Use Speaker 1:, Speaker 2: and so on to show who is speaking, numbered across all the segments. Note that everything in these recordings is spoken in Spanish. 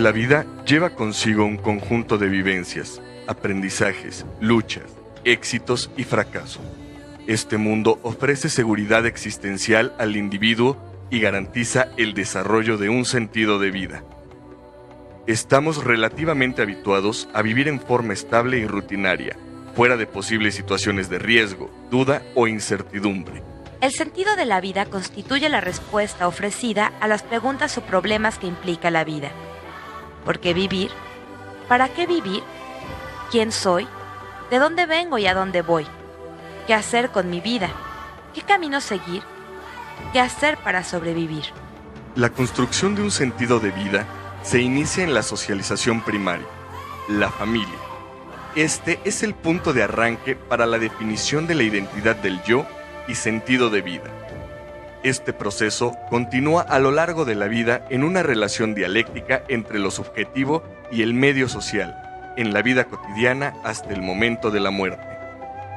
Speaker 1: La vida lleva consigo un conjunto de vivencias, aprendizajes, luchas, éxitos y fracasos. Este mundo ofrece seguridad existencial al individuo y garantiza el desarrollo de un sentido de vida. Estamos relativamente habituados a vivir en forma estable y rutinaria, fuera de posibles situaciones de riesgo, duda o incertidumbre.
Speaker 2: El sentido de la vida constituye la respuesta ofrecida a las preguntas o problemas que implica la vida. ¿Por qué vivir? ¿Para qué vivir? ¿Quién soy? ¿De dónde vengo y a dónde voy? ¿Qué hacer con mi vida? ¿Qué camino seguir? ¿Qué hacer para sobrevivir?
Speaker 1: La construcción de un sentido de vida se inicia en la socialización primaria, la familia. Este es el punto de arranque para la definición de la identidad del yo y sentido de vida. Este proceso continúa a lo largo de la vida en una relación dialéctica entre lo subjetivo y el medio social, en la vida cotidiana hasta el momento de la muerte.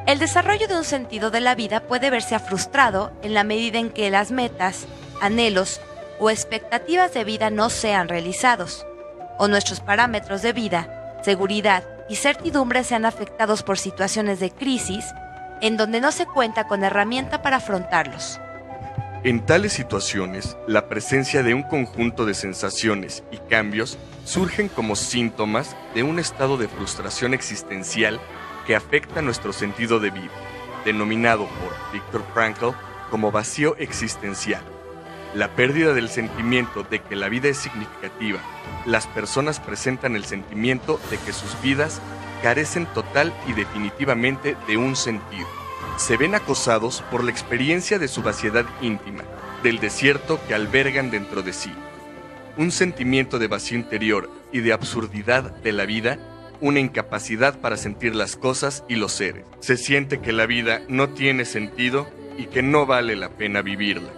Speaker 2: El desarrollo de un sentido de la vida puede verse frustrado en la medida en que las metas, anhelos o expectativas de vida no sean realizados, o nuestros parámetros de vida, seguridad y certidumbre sean afectados por situaciones de crisis en donde no se cuenta con herramienta para afrontarlos.
Speaker 1: En tales situaciones, la presencia de un conjunto de sensaciones y cambios surgen como síntomas de un estado de frustración existencial que afecta nuestro sentido de vida, denominado por Viktor Frankl como vacío existencial. La pérdida del sentimiento de que la vida es significativa. Las personas presentan el sentimiento de que sus vidas carecen total y definitivamente de un sentido. Se ven acosados por la experiencia de su vaciedad íntima, del desierto que albergan dentro de sí. Un sentimiento de vacío interior y de absurdidad de la vida, una incapacidad para sentir las cosas y los seres. Se siente que la vida no tiene sentido y que no vale la pena vivirla.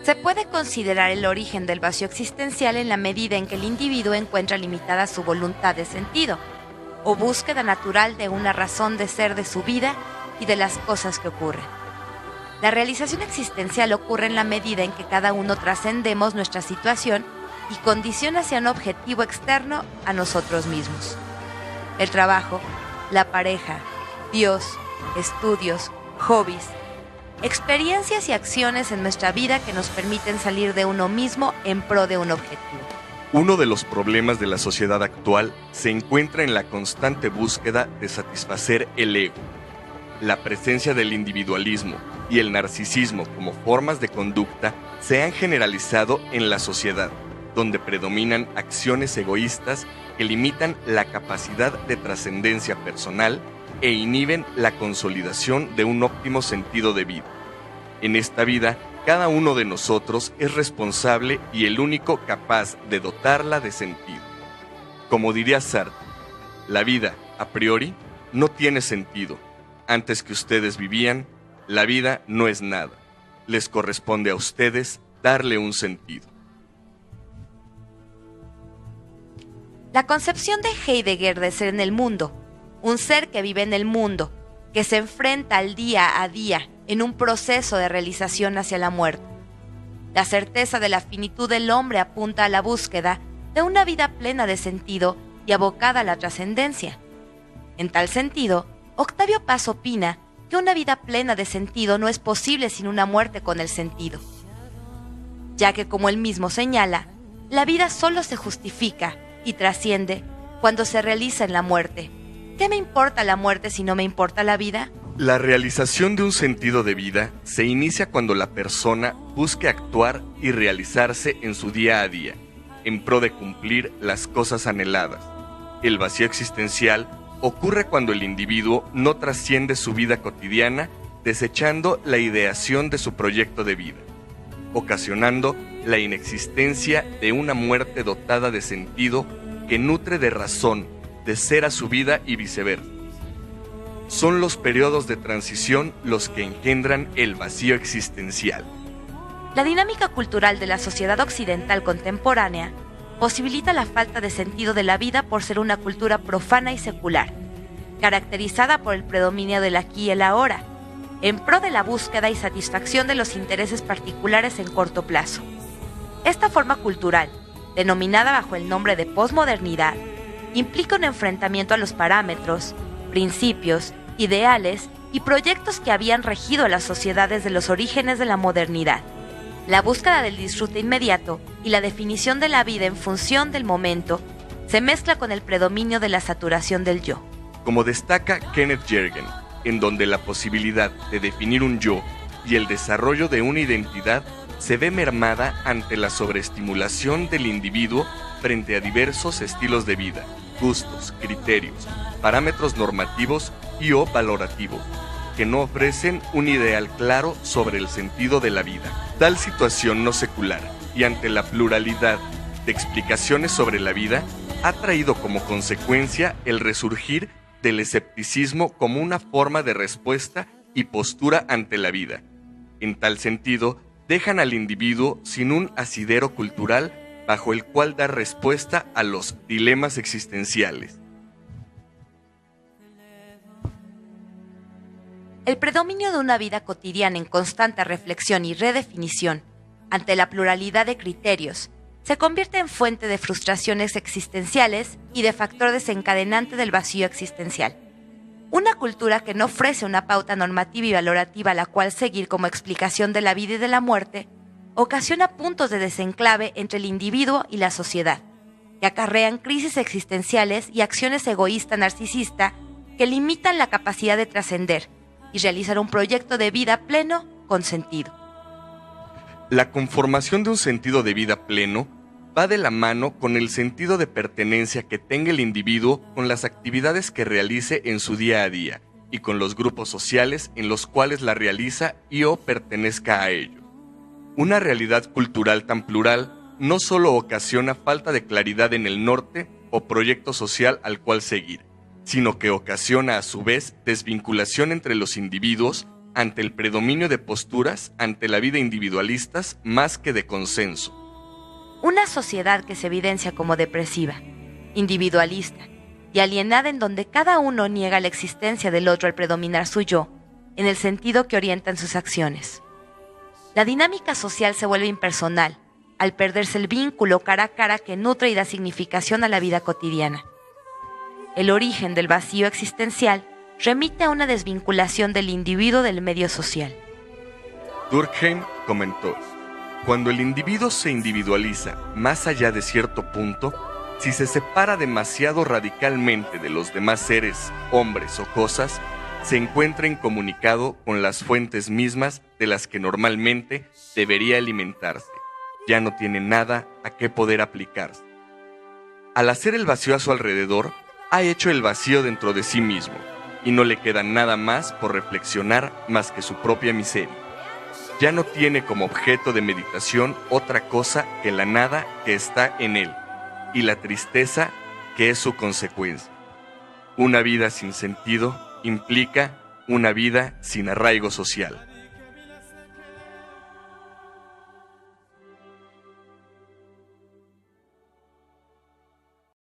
Speaker 2: Se puede considerar el origen del vacío existencial en la medida en que el individuo encuentra limitada su voluntad de sentido, o búsqueda natural de una razón de ser de su vida y de las cosas que ocurren. La realización existencial ocurre en la medida en que cada uno trascendemos nuestra situación y condición hacia un objetivo externo a nosotros mismos. El trabajo, la pareja, Dios, estudios, hobbies, experiencias y acciones en nuestra vida que nos permiten salir de uno mismo en pro de un objetivo.
Speaker 1: Uno de los problemas de la sociedad actual se encuentra en la constante búsqueda de satisfacer el ego. La presencia del individualismo y el narcisismo como formas de conducta se han generalizado en la sociedad, donde predominan acciones egoístas que limitan la capacidad de trascendencia personal e inhiben la consolidación de un óptimo sentido de vida. En esta vida, cada uno de nosotros es responsable y el único capaz de dotarla de sentido. Como diría Sartre, la vida, a priori, no tiene sentido. Antes que ustedes vivían, la vida no es nada. Les corresponde a ustedes darle un sentido.
Speaker 2: La concepción de Heidegger de ser en el mundo, un ser que vive en el mundo, que se enfrenta al día a día en un proceso de realización hacia la muerte. La certeza de la finitud del hombre apunta a la búsqueda de una vida plena de sentido y abocada a la trascendencia. En tal sentido, Octavio Paz opina que una vida plena de sentido no es posible sin una muerte con el sentido, ya que, como él mismo señala, la vida solo se justifica y trasciende cuando se realiza en la muerte. ¿Qué me importa la muerte si no me importa la vida?
Speaker 1: La realización de un sentido de vida se inicia cuando la persona busque actuar y realizarse en su día a día, en pro de cumplir las cosas anheladas. El vacío existencial ocurre cuando el individuo no trasciende su vida cotidiana, desechando la ideación de su proyecto de vida, ocasionando la inexistencia de una muerte dotada de sentido que nutre de razón, de ser a su vida y viceversa. Son los periodos de transición los que engendran el vacío existencial.
Speaker 2: La dinámica cultural de la sociedad occidental contemporánea posibilita la falta de sentido de la vida por ser una cultura profana y secular, caracterizada por el predominio del aquí y el ahora, en pro de la búsqueda y satisfacción de los intereses particulares en corto plazo. Esta forma cultural, denominada bajo el nombre de posmodernidad, implica un enfrentamiento a los parámetros, principios, ideales y proyectos que habían regido a las sociedades de los orígenes de la modernidad. La búsqueda del disfrute inmediato y la definición de la vida en función del momento se mezcla con el predominio de la saturación del yo.
Speaker 1: Como destaca Kenneth Jergen, en donde la posibilidad de definir un yo y el desarrollo de una identidad se ve mermada ante la sobreestimulación del individuo frente a diversos estilos de vida, gustos, criterios, parámetros normativos y o valorativos, que no ofrecen un ideal claro sobre el sentido de la vida. Tal situación no secular y ante la pluralidad de explicaciones sobre la vida ha traído como consecuencia el resurgir del escepticismo como una forma de respuesta y postura ante la vida. En tal sentido, dejan al individuo sin un asidero cultural bajo el cual dar respuesta a los dilemas existenciales.
Speaker 2: El predominio de una vida cotidiana en constante reflexión y redefinición ante la pluralidad de criterios se convierte en fuente de frustraciones existenciales y de factor desencadenante del vacío existencial. Una cultura que no ofrece una pauta normativa y valorativa a la cual seguir como explicación de la vida y de la muerte ocasiona puntos de desenclave entre el individuo y la sociedad, que acarrean crisis existenciales y acciones egoísta narcisista que limitan la capacidad de trascender y realizar un proyecto de vida pleno con sentido.
Speaker 1: La conformación de un sentido de vida pleno va de la mano con el sentido de pertenencia que tenga el individuo con las actividades que realice en su día a día y con los grupos sociales en los cuales la realiza y o pertenezca a ello. Una realidad cultural tan plural no solo ocasiona falta de claridad en el norte o proyecto social al cual seguir, sino que ocasiona a su vez desvinculación entre los individuos ante el predominio de posturas ante la vida individualistas más que de consenso.
Speaker 2: Una sociedad que se evidencia como depresiva, individualista y alienada en donde cada uno niega la existencia del otro al predominar su yo, en el sentido que orientan sus acciones. La dinámica social se vuelve impersonal, al perderse el vínculo cara a cara que nutre y da significación a la vida cotidiana. El origen del vacío existencial remite a una desvinculación del individuo del medio social.
Speaker 1: Durkheim comentó: cuando el individuo se individualiza más allá de cierto punto, si se separa demasiado radicalmente de los demás seres, hombres o cosas, se encuentra incomunicado con las fuentes mismas de las que normalmente debería alimentarse. Ya no tiene nada a qué poder aplicarse. Al hacer el vacío a su alrededor, ha hecho el vacío dentro de sí mismo, y no le queda nada más por reflexionar más que su propia miseria. Ya no tiene como objeto de meditación otra cosa que la nada que está en él, y la tristeza que es su consecuencia. Una vida sin sentido implica una vida sin arraigo social.